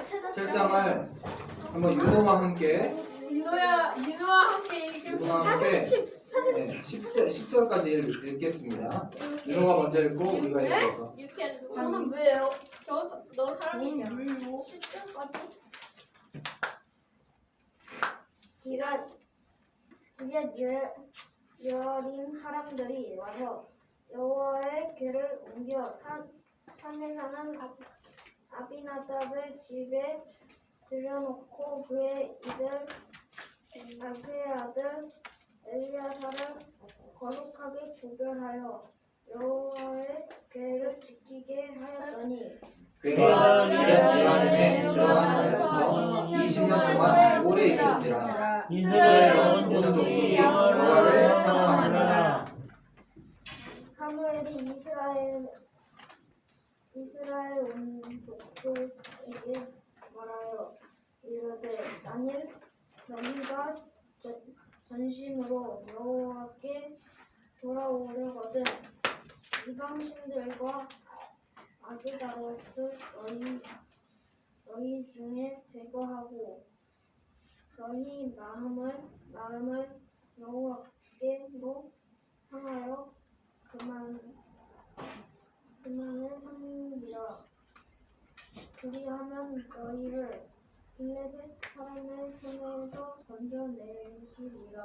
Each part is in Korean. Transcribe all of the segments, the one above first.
찾았어요. 7장을 한번 윤호와 함께 윤호와 함께 읽고 네, 사진 10절까지 읽겠습니다. 윤호가 먼저 읽고 우리가 읽어서. 이렇게 해서 저는 왜요? 너 사람이냐? 10분까지 이에 여린 사람들이 와서 여호와의 궤를 옮겨 산에 사는 아비나답의 집에 들여놓고 그의 아들 엘리야사를 거룩하게 구별하여 여호와의 궤를 지키게 하였더니 그가 미디안에 들어간 날부터 20년 동안 오래 있었지라. 이스라엘 온 족속이 여호와를 사랑하느라. 사무엘이 이스라엘 온 족속에게 말하여 이르되 너희가 전심으로 여호와께 돌아오려거든 이방신들과 아스다로스 너희 중에 제거하고 너희 마음을 여호와께로 향하여 그만을 섬기라. 그리하면 너희를 블레셋 사람의 손에서 건져내시리라.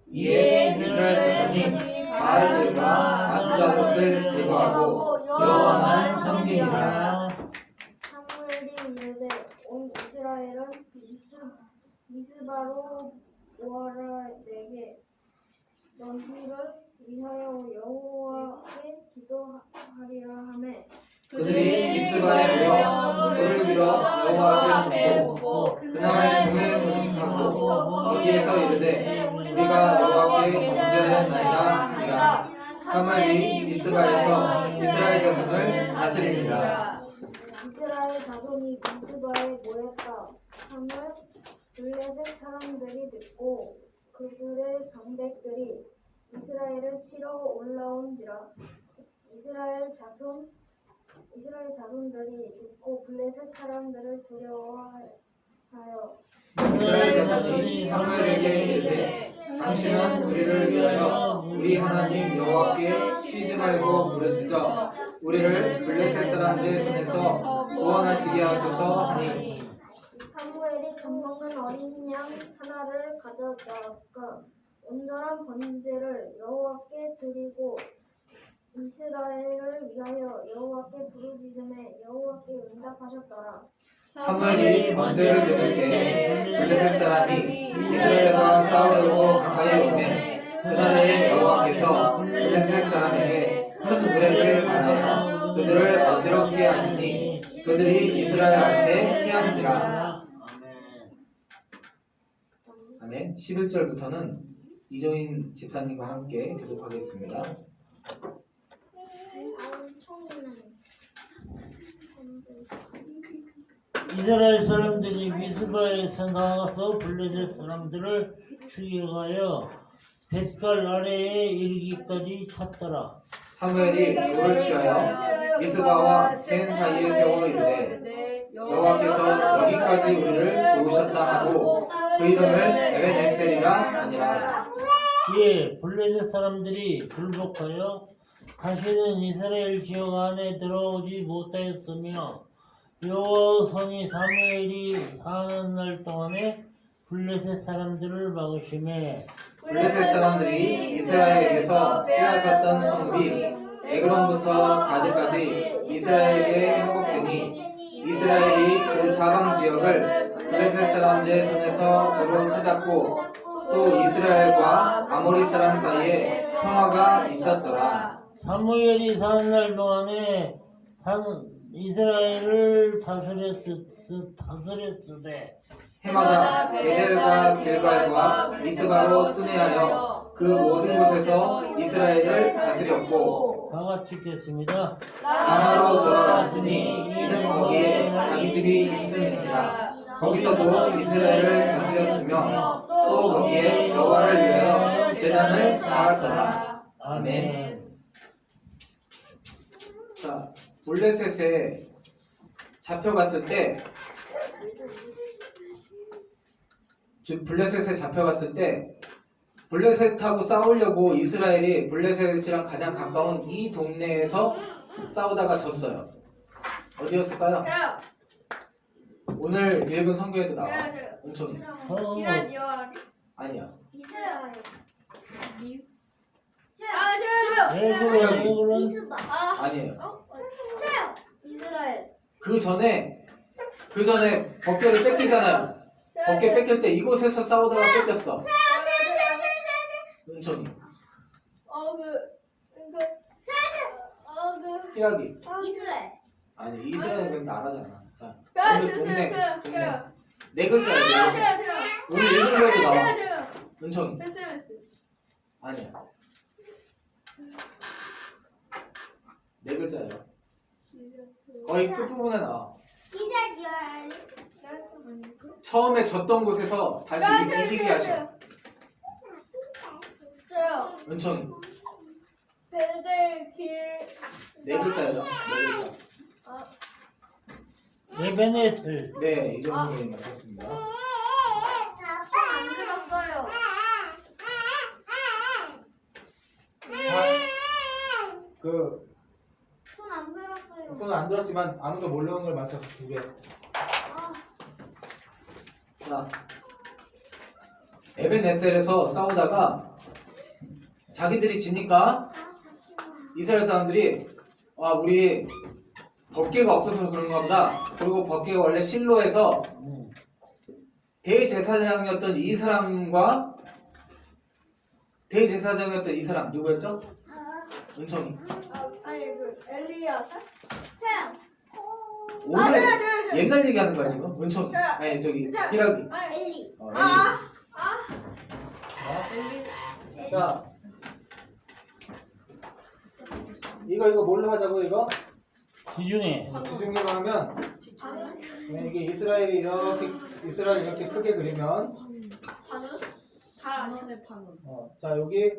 이에 이스라엘 자손이 바알들과 아스다롯을 제거하고 여호와만 섬기니라. 사무엘이 이르되 온 이스라엘은 미스바로 모아라. 내게 너희를 위하여 여호와께 기도하리라 하매 그들이 미스바에 모여 물을 들어 여호와 앞에 묻고 그날 종일 금식하고 거기에서 이르되 우리가 여호와께 범죄하였나이다 하니라. 사무엘이 미스바에서 이스라엘 자손을 다스리니라. 이스라엘 자손이 미스바에 모였다 함을 블레셋 사람들이 듣고 그들의 방백들이 이스라엘을 치러 올라온지라. 이스라엘 자손들이 듣고 블레셋 사람들을 두려워하여 이스라엘 자손이 사무엘에게 이르되 당신은 우리를 위하여 우리 하나님 여호와께 쉬지 말고 부르짖어 우리를 블레셋 사람들의 손에서 구원하시게 하소서 하니 사무엘이 젖먹는 어린 양 하나를 가져다가 온전한 번제를 여호와께 드리고 이스라엘을 위하여 여호와께 부르짖음에 여호와께 응답하셨더라. 사무엘이 번제를 드릴 때 블레셋 사람이 이스라엘과 싸우려고 가까이 오매 그날에 여호와께서 블레셋 사람에게 큰 무대를 만하여 그들을 어지럽게 하시니 그들이 이스라엘 앞에 피한지라. 아멘. 11절부터는 이종인 집사님과 함께 교독하겠습니다. 이스라엘 사람들이 미스바에서 나와서 블레셋 사람들을 추격하여 벳갈 아래에 이르기까지 쳤더라. 사무엘이 돌을 취하여 미스바와 센 사이에 세워 이르되 여호와께서 여기까지 우리를 도우셨다 하고 그 이름을 에벤에셀이라 하니라. 이에 블레셋 사람들이 굴복하여 다시는 이스라엘 지역 안에 들어오지 못하였으며 여호와 손이 사무엘이 사는 날 동안에 블레셋 사람들을 막으심에 블레셋 사람들이 이스라엘에게서 빼앗았던 성읍이 에그론부터 가드까지 이스라엘에게 회복되니 이스라엘이 그 사방 지역을 블레셋 사람들의 손에서 도로 찾았고 또 이스라엘과 아모리 사람 사이에 평화가 있었더라. 사무엘이 사는 날 동안에 이스라엘을 다스렸으되 해마다 베델과 길갈과 미스바로 순회하여 그 모든 곳에서 이스라엘을 다스렸고 다 같이 읽겠습니다. 라마로 돌아왔으니 이는 거기에 자기 집이 있음이니라. 거기서도 이스라엘을 다스렸으며 또 거기에 여호와를 위하여 제단을 쌓았더라. 아멘. 자, 블레셋의 잡혀갔을 때 블레셋에 잡혀갔을 때 블레셋하고 싸우려고 이스라엘이 블레셋이랑 가장 가까운 이 동네에서 싸우다가 졌어요. 어디였을까요? 저요. 오늘 읽은 성경에도 나와. 저요. 은총이. 기란 여아리. 아니야. 이스라엘. 아 저요. 에그론 이스바. 아. 아니에요. 저요. 이스라엘. 그 전에 법궤를 뺏기잖아요. 법궤 뺏길 때 이곳에서 싸우다가 뺏겼어. 은총이. 피하기. 이스라엘. 아니 이스라엘은 그냥 나라잖아. 자, 저요. 오늘 동네. 저요. 동네. 저요. 네 글자예요. 저요. 오늘 읽은 거에도 나와. 저요. 은총이. 패스. 아니야. 네 글자예요. 거의 끝부분에 나와. 기다려야 처음에 졌던 곳에서 다시 이기게 하셔. 저요. 은총이. 베델길. 네 글자예요. 네 글자. 에베네셀. 네, 이정훈이 맞췄습니다. 안 들었어요. 그 손 안 들었어요. 손은 안 들었지만 아무도 모르는 걸 맞춰서 두 개. 자, 에벤에셀에서 싸우다가 자기들이 지니까 이스라엘 사람들이 우리 법궤가 없어서 그런가 보다. 그리고 법궤가 원래 실로에서 대제사장이었던 이 사람과 대제사장이었던 이 사람 누구였죠? 은총이. 아니 그 엘리야사? 태양. 오늘 저요. 옛날 얘기하는 거야 지금. 은총이. 저요. 아니 저기 저- 히라기. 아니. 엘리. 엘리. 자, 이거 뭘로 하자고 이거? 지중해. 지중해로 하면 이게 이스라엘 이렇게 크게 그리면 반은? 잘 아시네 반은. 자 여기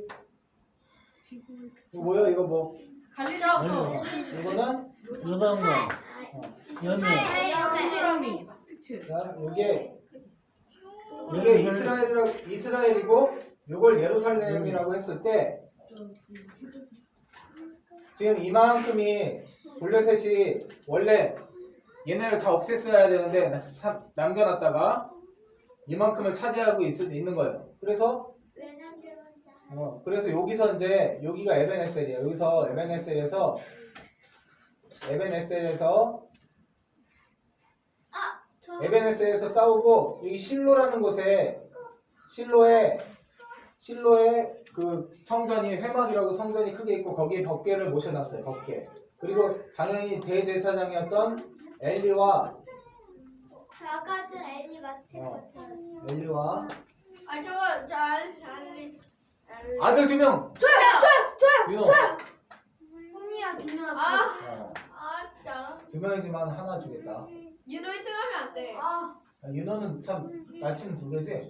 이거 뭐야 이거 뭐 갈리지 않았어. 이거는 요단강. 여매. 동그라미. 자 이게 이스라엘이고 요걸 예루살렘이라고 했을 때 지금 이만큼이 블레셋이 원래 얘네를 다 없앴어야 되는데 남겨놨다가 이만큼을 차지하고 있는 거예요. 그래서 그래서 여기서 이제 여기가 에벤에셀이에요. 여기서 에벤에셀에서 싸우고 여기 실로라는 곳에 실로에 그 성전이 회막이라고 성전이 크게 있고 거기에 법궤를 모셔놨어요. 법궤. 그리고 당연히 대제사장이었던 엘리와 아까 전 엘리 맞힌 것 같아요. 엘리와 아니 저거 잘 아들 2명. 저요. 윤호. 홈리야 비누 진짜. 2명이지만 하나 주겠다. 윤호 1등하면 안 돼. 윤호는 참 날치는 2개지.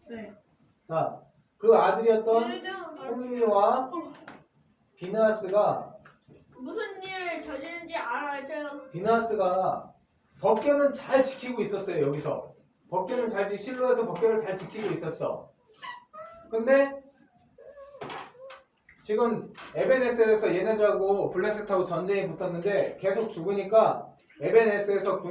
네. 자, 그 아들이었던 1등 홈리와 비나스가 무슨 일을 저지른지 알아요. 저 비나스가 법궤는 잘 지키고 있었어요. 여기서 법궤는 실로에서 법궤를 잘 지키고 있었어. 근데 지금 에벤에셀에서 얘네들하고 블레셋하고 전쟁이 붙었는데 계속 죽으니까 에벤에셀에서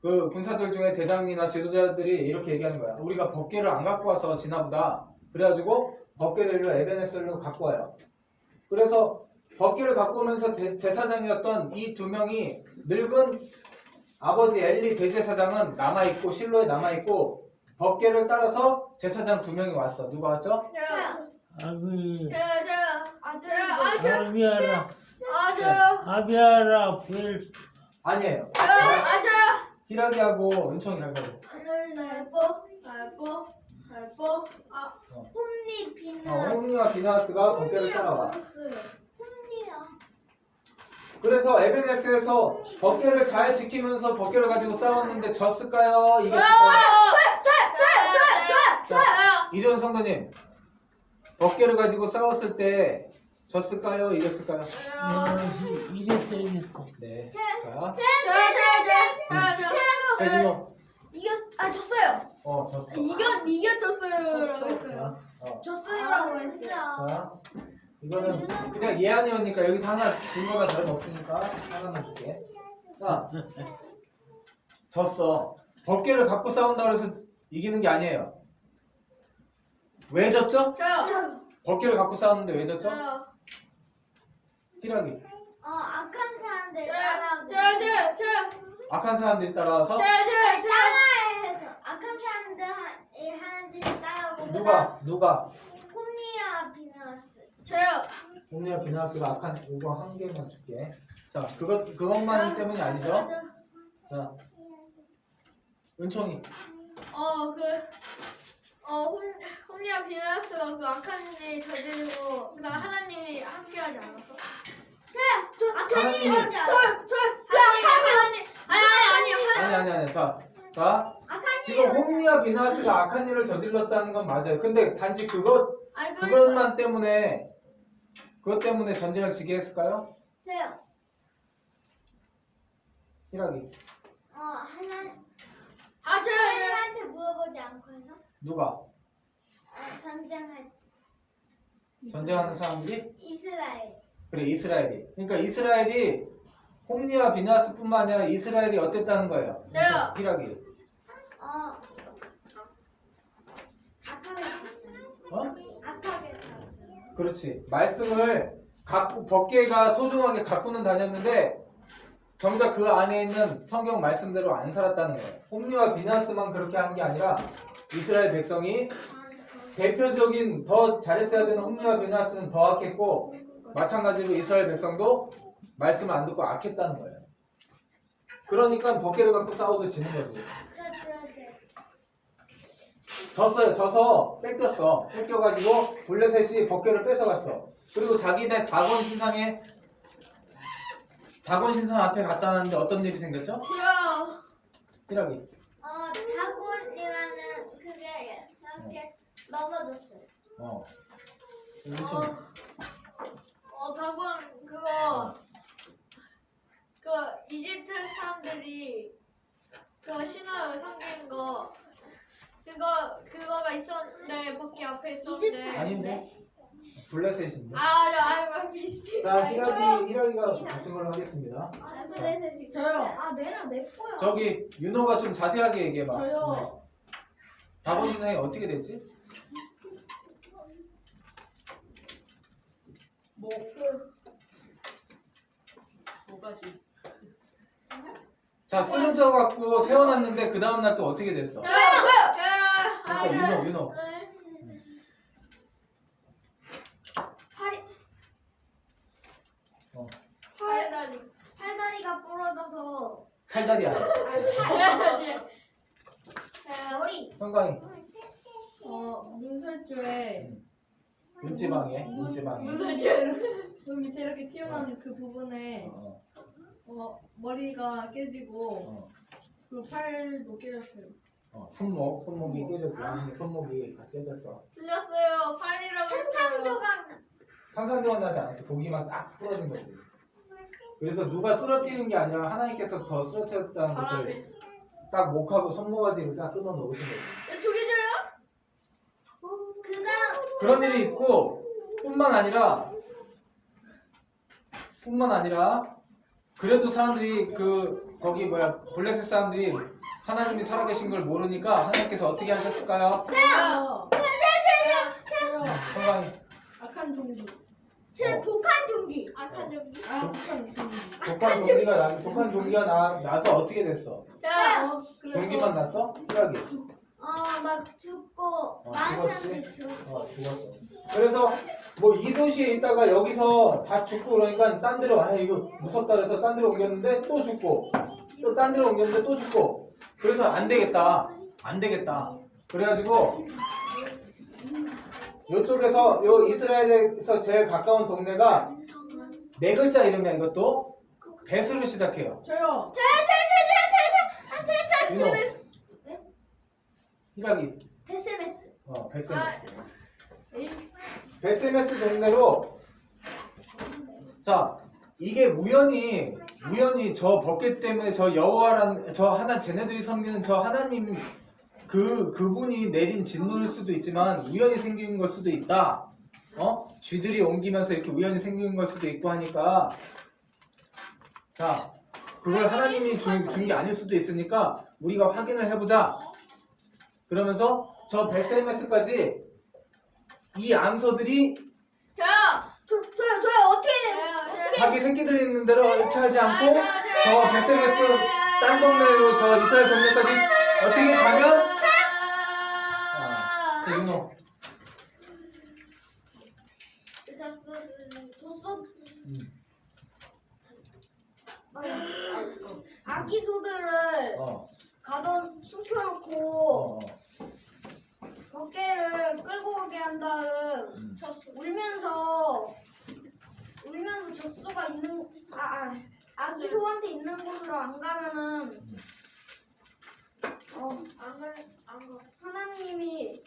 그 군사들 중에 대장이나 지도자들이 이렇게 얘기하는 거야. 우리가 법궤를 안 갖고 와서 지나보다. 그래가지고 법궤를 에벤에셀로 갖고 와요. 그래서 법궤를 갖고 오면서 제사장이었던 이 2명이 늙은 아버지 엘리 대제사장은 남아있고 실로에 남아있고 법궤를 따라서 제사장 2명이 왔어. 누가 왔죠? 아비. 저요. 아비아라 부엘. 아니에요. 히라기하고 은총이 갈 거예요. 홈리 비누. 홈리와 비나스가 법궤를 따라와. 홈리야. 그래서 에벤에스에서 법궤를 잘 지키면서 법궤를 가지고 싸웠는데 졌을까요? 이겼을까요? 저요. 이재원 성도님, 법궤를 가지고 싸웠을 때 졌을까요? 이겼을까요? 이겼어, 이겼어. 네. 자, 윤호. 졌어요. 졌어. 이겼었어요라고 했어요. 졌어요라고 했어요. 자, 이거는 그냥 예안이었니까 여기서 하나 준 거나 다름없으니까 하나만 줄게. 자, 졌어. 법계를 갖고 싸운다 그래서 이기는 게 아니에요. 왜 졌죠? 저요. 법계를 갖고 싸웠는데 왜 졌죠? 저요. 희락이. 악한 사람들 저요. 악한 사람들이 따라와서 따라해서 악한 사람들 하는 짓 따라하고 누가 홈리와 비너스. 저요. 옴니아 비나스가 악한 이거 한 개만 줄게. 자, 그것만 때문이 아니죠? 자, 은총이. 홈리아 비나스가 그 악한 일 저지르고 그다음 하나님이 함께하지 않았어? 하나님이 하나님 아니. 자, 지금 홈리아 비나스가 악한 일을 저질렀다는 건 맞아요. 근데 단지 그것만 때문에 그것 때문에 전쟁을 지게 했을까요? 저요. 희락이. 저요. 하나님한테 물어보지 않고 해서 누가? 전쟁할 전쟁하는 사람들이? 이스라엘. 그래, 이스라엘이. 그러니까 이스라엘이 홈리아 비나스뿐만 아니라 이스라엘이 어땠다는 거예요? 저요. 희락이. 악하게 그렇지. 말씀을 법계가 소중하게 갖고는 다녔는데 정작 그 안에 있는 성경 말씀대로 안 살았다는 거예요. 홈리와 비나스만 그렇게 한 게 아니라 이스라엘 백성이 대표적인 더 잘했어야 되는 홈리와 비나스는 더 악했고 마찬가지로 이스라엘 백성도 말씀을 안 듣고 악했다는 거예요. 그러니까 법계를 갖고 싸워도 지는 거지. 져서 뺏겨가지고 블레셋이 법궤를 뺏어갔어. 그리고 자기네 다곤 신상 앞에 갖다 놨는데 어떤 일이 생겼죠? 저요. 희락이. 다곤이라는 그게 이렇게 넘어졌어요. 은총. 다곤 그 이집트 사람들이 그 신화를 섬긴 거 그거가 있었는데 법기 앞에 있었는데 아닌데? 블레셋인데. 비슷해. 자, 희락이가 맞춘 걸로 하겠습니다. 저요. 내가 내 거야. 저기 윤호가 좀 자세하게 얘기해봐. 저요. 다곤 신상이 어떻게 됐지? 뭐가지? 자, 쓰러져 갖고 세워놨는데 그 다음 날 또 어떻게 됐어? 그러니까 윤호. 팔다리가 부러져서 팔다리야. 머리. 형광이. 문설주에 문지방에. 문설주에 그 밑에 이렇게 튀어나온 그 부분에 머리가 깨지고 그 팔도 깨졌어요. 손목이 깨졌고 손목이 깨졌어. 틀렸어요. 팔이라고 했어요. 상상조각 나지 않았어. 고기만 딱 부러진 거지. 그래서 누가 쓰러뜨리는 게 아니라 하나님께서 더 쓰러뜨렸다는 것을 딱 목하고 손모가지를 딱 끊어 놓으신 거지. 죽여줘요? 그런 일이 있고 뿐만 아니라 그래도 사람들이 블레셋 사람들이 하나님이 살아계신 걸 모르니까 하나님께서 어떻게 하셨을까요? 건강히 악한 종기. 독한 종기. 악한 종기? 독한 종기가 나서 어떻게 됐어? 종기만 났어? 희락이. 막 죽고 많은 사람들이 죽었어. 죽었어. 그래서 이 도시에 있다가 여기서 다 죽고 그러니까 딴 데로 이거 무섭다 그래서 딴 데로 옮겼는데 또 죽고 또 딴 데로 옮겼는데 또 죽고 그래서 안 되겠다. 그래가지고 요쪽에서 이스라엘에서 제일 가까운 동네가 4글자 이름이야. 이것도 베스로 시작해요. 저요. 윤호. 희락이. 베세메스. 베스메스 동네로 자, 이게 우연히 저 벗개 때문에 저 여호와라는 저 하나 쟤네들이 섬기는 저 하나님 그분이 내린 진노일 수도 있지만 우연히 생긴 걸 수도 있다. 쥐들이 옮기면서 이렇게 우연히 생긴 걸 수도 있고 하니까 자, 그걸 하나님이 준 게 아닐 수도 있으니까 우리가 확인을 해보자. 그러면서 저 베세메스까지 이 암소들이 저요 어떻게 돼요? 자기 새끼들 있는 대로 이렇게 하지 않고 저 베세메스 딴 동네로 저 이스라엘 동네까지 어떻게 가면 자 윤호 줬어. 아기 소들을 가던 숨겨놓고 벗개를 끌고 오게 한 다음 울면서 젖소가 있는 아기 소한테 있는 곳으로 안 가면은 안 가. 하나님이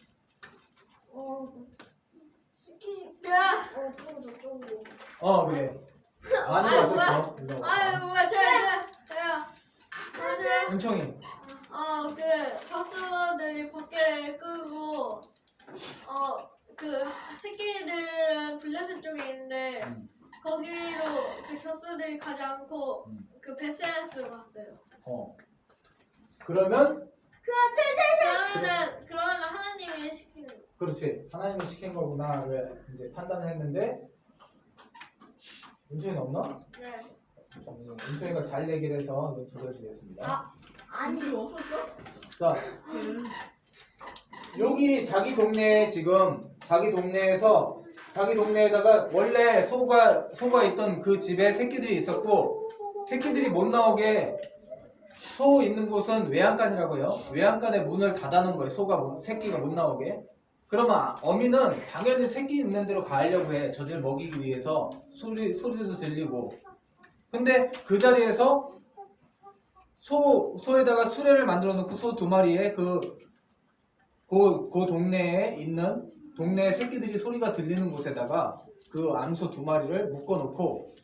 시키신 저쪽으로 그래 아니 어땠어? 아유 뭐야 저요 은총이 그 젖소들이 벗개를 끄고 그 새끼들은 블레셋 쪽에 있는데 거기로 그 젖소들이 가지 않고 그 베세메스로 갔어요. 그러면 그러면 하나님이 시킨 거. 그렇지 하나님이 시킨 거구나 왜 이제 판단을 했는데 은총이는 없나? 네. 은총이가 잘 얘기를 해서 이거 두 개 주겠습니다. 아니 없었어? 자 여기 자기 동네에 지금 자기 동네에다가 원래 소가 있던 그 집에 새끼들이 있었고 새끼들이 못 나오게 소 있는 곳은 외양간이라고요. 외양간에 문을 닫아놓은 거예요. 새끼가 못 나오게. 그러면 어미는 당연히 새끼 있는 데로 가려고 해. 젖을 먹이기 위해서 소리도 들리고. 근데 그 자리에서 소에다가 수레를 만들어 놓고 소 2마리에 그 동네에 있는 동네 새끼들이 소리가 들리는 곳에다가 그 암소 2마리를 묶어 놓고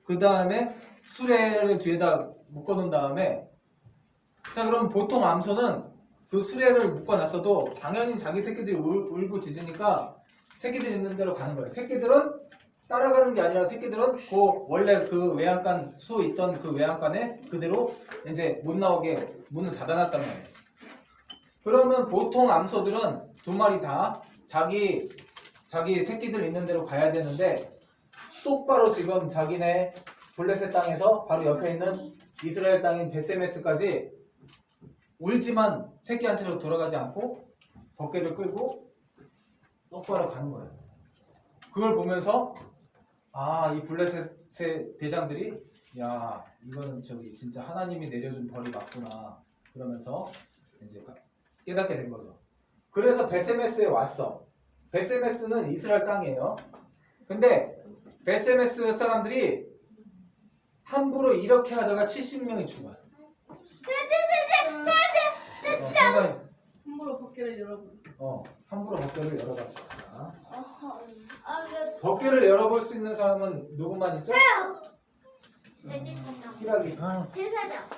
그 다음에 수레를 뒤에다 묶어 놓은 다음에 자 그럼 보통 암소는 그 수레를 묶어 놨어도 당연히 자기 새끼들이 울고 짖으니까 새끼들이 있는 대로 가는 거예요. 새끼들은 따라가는 게 아니라 새끼들은 원래 그 외양간 소 있던 그 외양간에 그대로 이제 못 나오게 문을 닫아놨단 말이에요. 그러면 보통 암소들은 2마리 다 자기 새끼들 있는 대로 가야 되는데 똑바로 지금 자기네 블레셋 땅에서 바로 옆에 있는 이스라엘 땅인 베세메스까지 울지만 새끼한테로 돌아가지 않고 벗개를 끌고 똑바로 가는 거예요. 그걸 보면서 이 블레셋의 대장들이 야 이거는 진짜 하나님이 내려준 벌이 맞구나 그러면서 이제 깨닫게 된 거죠. 그래서 베세메스에 왔어. 베세메스는 이스라엘 땅이에요. 근데 베세메스 사람들이 함부로 이렇게 하다가 70명이 죽어요. 함부로 벗개를 열어보는. 함부로 벗개를 열어봤어. 벗개를 열어볼 수 있는 사람은 누구만 있죠? 희락이. 제사장.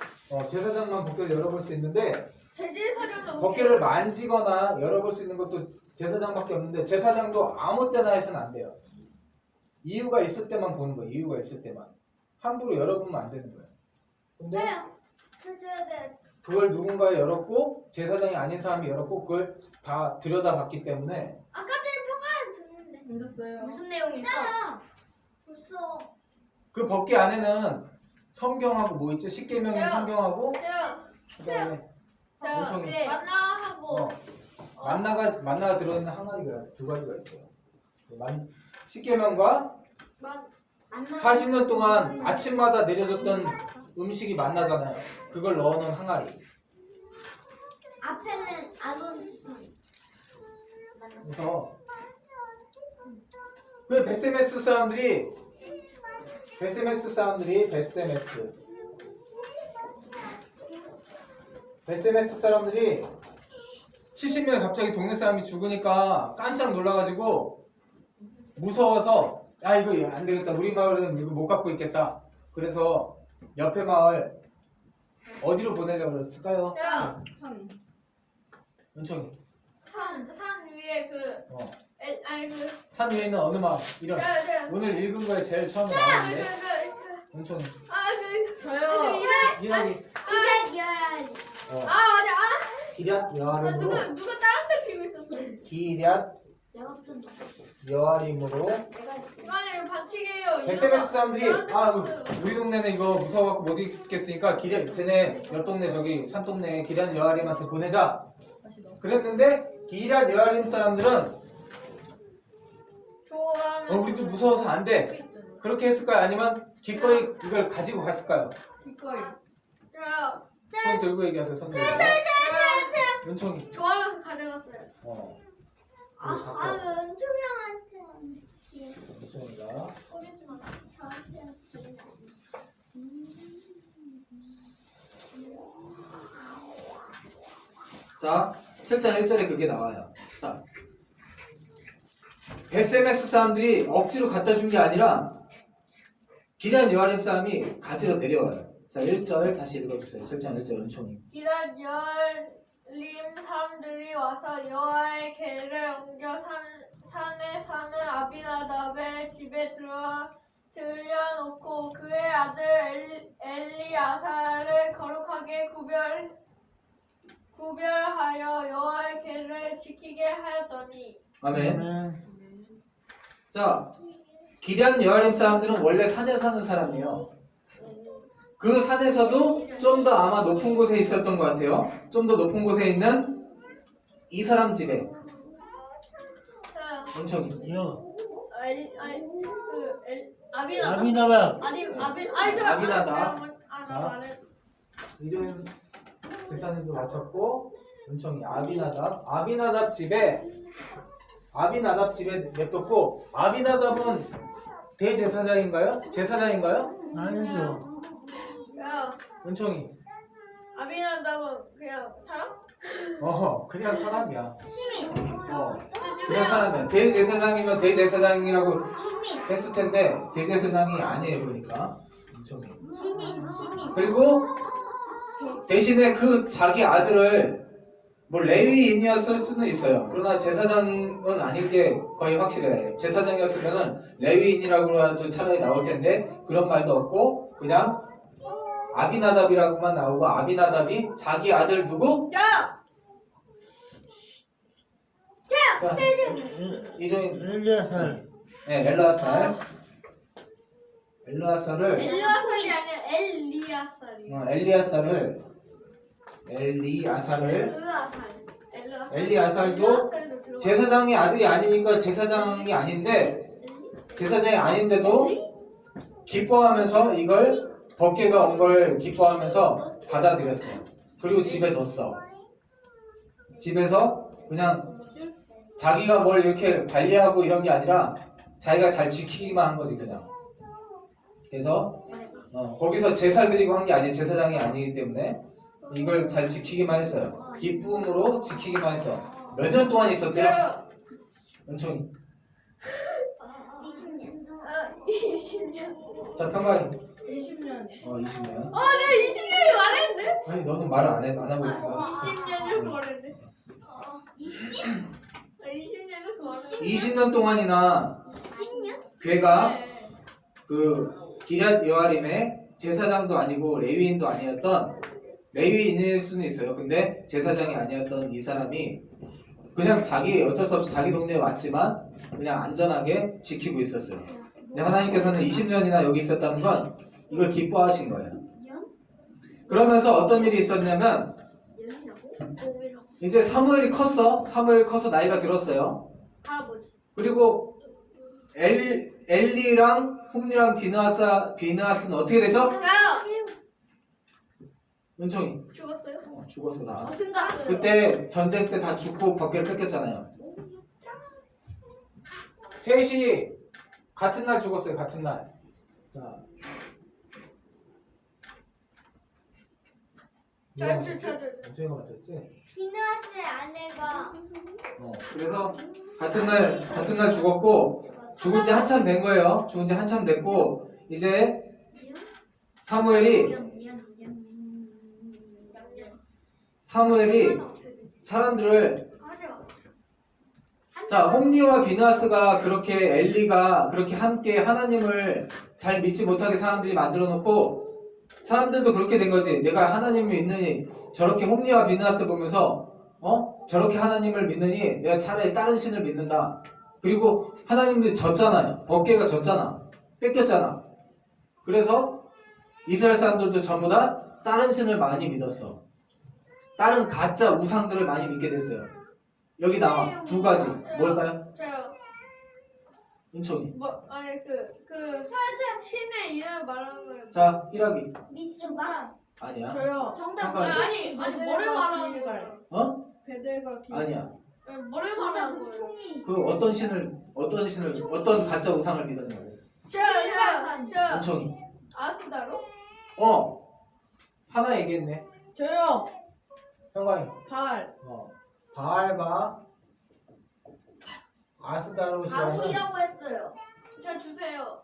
제사장만 벗개를 열어볼 수 있는데 대제사장도 벗개를 만지거나 열어볼 수 있는 것도 제사장밖에 없는데 제사장도 아무 때나 해서는 안 돼요. 이유가 있을 때만 보는 거예요. 이유가 있을 때만. 함부로 열어보면 안 되는 거예요. 근데 쳐줘야 돼. 그걸 누군가 열었고 제사장이 아닌 사람이 열었고 그걸 다 들여다봤기 때문에 아까 전에 평가는 줬는데. 안 됐어요. 무슨 내용일까? 벌써. 그 벗개 안에는 성경하고 뭐 있죠? 십계명인 야. 성경하고 제가 그다음에 엄청 네. 만나하고 만나가 들어있는 항아리가 2가지가 있어요. 십계명과 40년 동안 아침마다 내려줬던 음식이 만나잖아요. 그걸 넣어놓은 항아리. 앞에는 아론 지팡이. 그래서 그 베세메스 사람들이 70명이 갑자기 동네 사람이 죽으니까 깜짝 놀라가지고 무서워서 야 이거 안 되겠다. 우리 마을은 이거 못 갖고 있겠다. 그래서 옆에 마을 어디로 보내려고 그랬을까요? 야, 은총이. 산 위에 산 위에 있는 어느 마을? 이런. 오늘 읽은 거에 제일 처음에 나왔는데. 은총이. 저요. 이란이. 맞아. 기럇 여아림으로. 누가 다른 데 피고 있었어. 기럇 여아림으로. 이거 반칙이에요. SNS 사람들이 나한테 우리 동네는 이거 무서워갖고 못 있겠으니까 쟤네 옆 동네 저기 산 동네 기럇 여아림한테 보내자. 그랬는데 기럇 여아림 사람들은 좋아하면 우리 좀 무서워서 안 돼. 그렇게 했을까요? 아니면 기꺼이 이걸 가지고 갔을까요? 기꺼이. 야, 손 들고 얘기하세요. 손 들고. 은총이. 좋아하면서 가져갔어요. 은총이 형한테 은총이가. 소리지 마. 자, 7장 1절에 그게 나와요. 자, SMS 사람들이 억지로 갖다 준 게 아니라 기럇 여아림 사람이 가지러 내려와요. 자, 1절 다시 읽어주세요. 7장 1절 은총이. 기럇 여아림 사람들이 와서 여호와의 궤를 옮겨 산에 사는 아비나답의 집에 들여놓고 그의 아들 엘리아사를 거룩하게 구별하여 여호와의 궤를 지키게 하였더니. 아멘. 자, 기럇 여아림 사람들은 원래 산에 사는 사람이에요. 그 산에서도 좀 더 아마 높은 곳에 있었던 것 같아요. 좀 더 높은 곳에 있는 이 사람 집에. 은총이. 아비나답. 아비나답. 나 말해. 이준 집사님도 마쳤고 은총이 아비나답 집에 냅뒀고 아비나답은 대제사장인가요? 제사장인가요? 아니죠. 야, 은총이. 아비나답은 그냥 사람? 그냥 사람이야. 시민 그냥 사람이야. 대제사장이면 대제사장이라고 했을 텐데 대제사장이 아니에요. 그러니까 은총이. 시민 그리고 대신에 그 자기 아들을 뭐 레위인이었을 수는 있어요. 그러나 제사장은 아닐 게 거의 확실해요. 제사장이었으면은 레위인이라고라도 차라리 나올 텐데 그런 말도 없고 그냥 아비나답이라고만 나오고 아비나답이 자기 아들 누구? 야! 자, 이종이 엘리야살. 네, 엘라살을 엘리아살이 아니라 엘리아살이. 엘리아살을 엘리아살도 들어가. 제사장이 아들이 아니니까 제사장이 아닌데도 기뻐하면서 이걸 법궤가 온 걸 기뻐하면서 받아들였어요. 그리고 집에 뒀어. 집에서 그냥 자기가 뭘 이렇게 관리하고 이런 게 아니라 자기가 잘 지키기만 한 거지 그냥. 그래서 거기서 제사를 드리고 한 게 아니에요. 제사장이 아니기 때문에 이걸 잘 지키기만 했어요. 기쁨으로 지키기만 했어. 몇 년 동안 있었대요? 은총이. 20년 자, 평가이. 20년. 20년. 내가 20년을 말했는데? 아니, 너는 말을 안 하고 있어. 20년을 말했는데. 20년 20년을 말했는데. 20년 동안이나 10년 괴가 그 기럇 여아림의 제사장도 아니고 레위인도 아니었던 레위인일 수는 있어요. 근데 제사장이 아니었던 이 사람이 그냥 어쩔 수 없이 자기 동네에 왔지만 그냥 안전하게 지키고 있었어요. 근데 하나님께서는 20년이나 여기 있었다는 건 이걸 기뻐하신 거예요. 그러면서 어떤 일이 있었냐면 이제 사무엘이 커서 나이가 들었어요. 할아버지. 그리고 엘리랑 홈리랑 비느하스는 어떻게 되죠? 야! 은총이. 죽었어요? 죽었어 나. 무슨 갔어요? 그때 전쟁 때 다 죽고 밖에 뺏겼잖아요. 셋이 같은 날 죽었어요. 같은 날. 자. 은총이가 맞췄지? 비누아스의 아내가 그래서 같은 날 죽었고 죽은 지 한참 된 거예요. 죽은 지 한참 됐고 이제 사무엘이 사람들을 자 홈리와 비나스가 그렇게 엘리가 그렇게 함께 하나님을 잘 믿지 못하게 사람들이 만들어 놓고 사람들도 그렇게 된 거지. 내가 하나님을 믿느니 저렇게 홈리와 비나스 보면서 저렇게 하나님을 믿느니 내가 차라리 다른 신을 믿는다. 그리고 하나님도 졌잖아요. 법궤가 졌잖아. 뺏겼잖아. 그래서 이스라엘 사람들도 전부 다 다른 신을 많이 믿었어. 다른 가짜 우상들을 많이 믿게 됐어요. 여기 나와 두 가지. 뭘까요? 저요. 은총이. 아니 신의 이름 말하는 거예요. 자, 1학기. 미스바 아니야. 저요. 정답 잠깐만. 아니 뭐를 말하는 거예요? 어? 베델과 길. 아니야. 뭐를 정답 말하는 거예요? 총이 그 어떤 가짜 우상을 믿었냐고. 저요. 은총이. 아스다로? 하나 얘기했네. 저요. 형광이. 발. 바알과 아스다롯이라는 바울이라고 했어요. 저 주세요.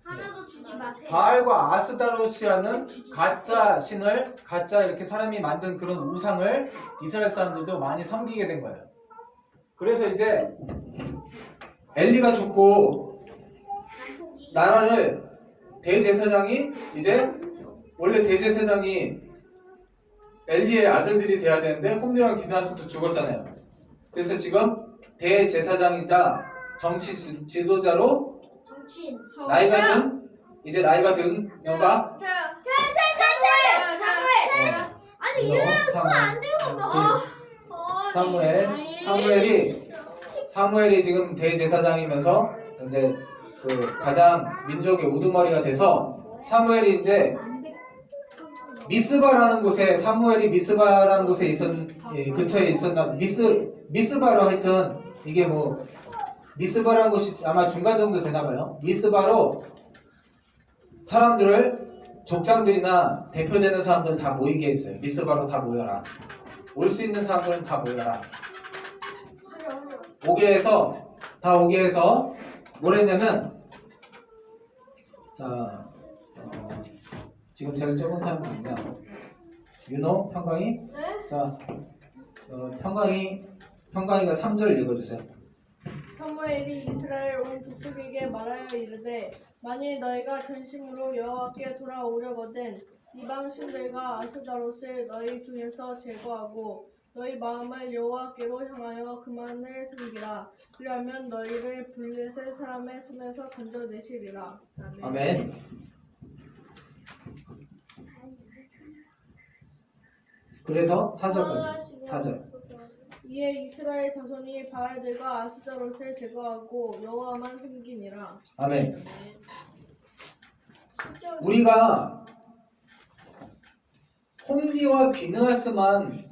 하나도 주지 마세요. 바알과 아스다롯이라는 가짜 신을 가짜 이렇게 사람이 만든 그런 우상을 이스라엘 사람들도 많이 섬기게 된 거예요. 그래서 이제 엘리가 죽고 나라를 대제사장이 이제 원래 대제사장이 엘리의 아들들이 돼야 되는데 홈리랑 비나스도 죽었잖아요. 그래서 지금 대제사장이자 정치 지도자로 정치인 나이가 든 누가? 아니 얘는 수안 되고 막 사무엘이 지금 대제사장이면서 이제 그 가장 민족의 우두머리가 돼서 사무엘이 이제 미스바라는 곳에 사무엘이 미스바라는 곳에 근처에 있었나 미스바로 하여튼 이게 뭐 미스바라는 곳이 아마 중간 정도 되나 봐요. 미스바로 사람들을 족장들이나 대표되는 사람들 다 모이게 했어요. 미스바로 다 모여라. 올 수 있는 사람들은 다 모여라. 오게 해서 뭘 했냐면 자 지금 제일 적은 사람이 누구냐? 윤호? 평강이? 네? 자 평강이가 3절을 읽어주세요. 사무엘이 이스라엘 온 족속에게 말하여 이르되 만일 너희가 전심으로 여호와께 돌아오려거든 이방 신들과 아스다롯을 너희 중에서 제거하고 너희 마음을 여호와께로 향하여 그만을 섬기라. 그러면 너희를 블레셋 사람의 손에서 건져내시리라. 아멘. 그래서 4절. 이에 이스라엘 자손이 바알들과 아스다롯을 제거하고 여호와만 섬기니라. 아멘. 우리가 홈리와 비느하스만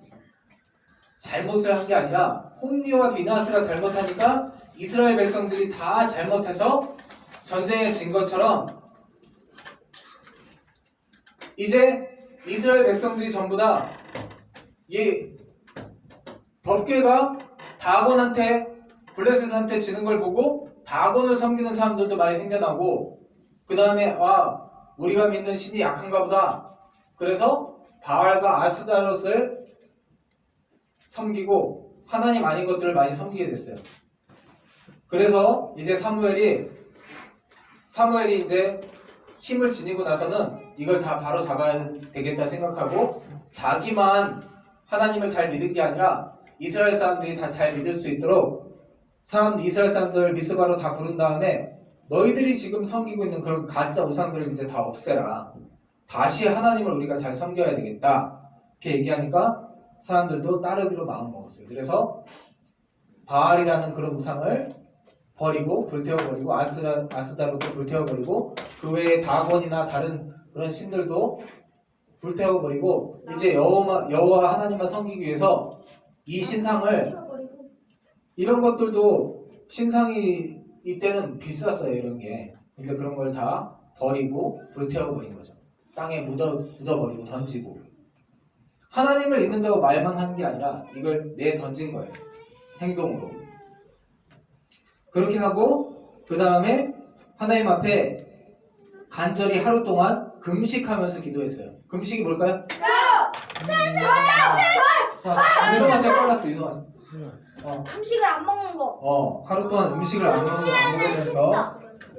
잘못을 한 게 아니라 홈리와 비느하스가 잘못하니까 이스라엘 백성들이 다 잘못해서 전쟁에 진 것처럼 이제 이스라엘 백성들이 전부 다 이 법궤가 다곤한테 블레셋한테 지는 걸 보고 다곤을 섬기는 사람들도 많이 생겨나고 그 다음에 우리가 믿는 신이 약한가 보다. 그래서 바알과 아스다롯을 섬기고 하나님 아닌 것들을 많이 섬기게 됐어요. 그래서 이제 사무엘이 이제 힘을 지니고 나서는 이걸 다 바로 잡아야 되겠다 생각하고 자기만 하나님을 잘 믿은 게 아니라 이스라엘 사람들이 다 잘 믿을 수 있도록 이스라엘 사람들을 미스바로 다 부른 다음에 너희들이 지금 섬기고 있는 그런 가짜 우상들을 이제 다 없애라. 다시 하나님을 우리가 잘 섬겨야 되겠다. 이렇게 얘기하니까 사람들도 따르기로 마음먹었어요. 그래서 바알이라는 그런 우상을 버리고 불태워버리고 아스다롯도 불태워버리고 그 외에 다곤이나 다른 그런 신들도 불태워버리고 이제 여호와 하나님만 섬기기 위해서 이 신상을 이런 것들도 신상이 이때는 비쌌어요. 이런 게. 근데 그런 걸 다 버리고 불태워버린 거죠. 땅에 묻어버리고 던지고 하나님을 믿는다고 말만 한 게 아니라 이걸 던진 거예요. 행동으로. 그렇게 하고 그 다음에 하나님 앞에 간절히 하루 동안 금식하면서 기도했어요. 금식이 뭘까요? 자, 유노하세요. 빨랐어. 유노하세요. 음식을 안 먹는 거. 하루 동안 음식을 안 먹으면서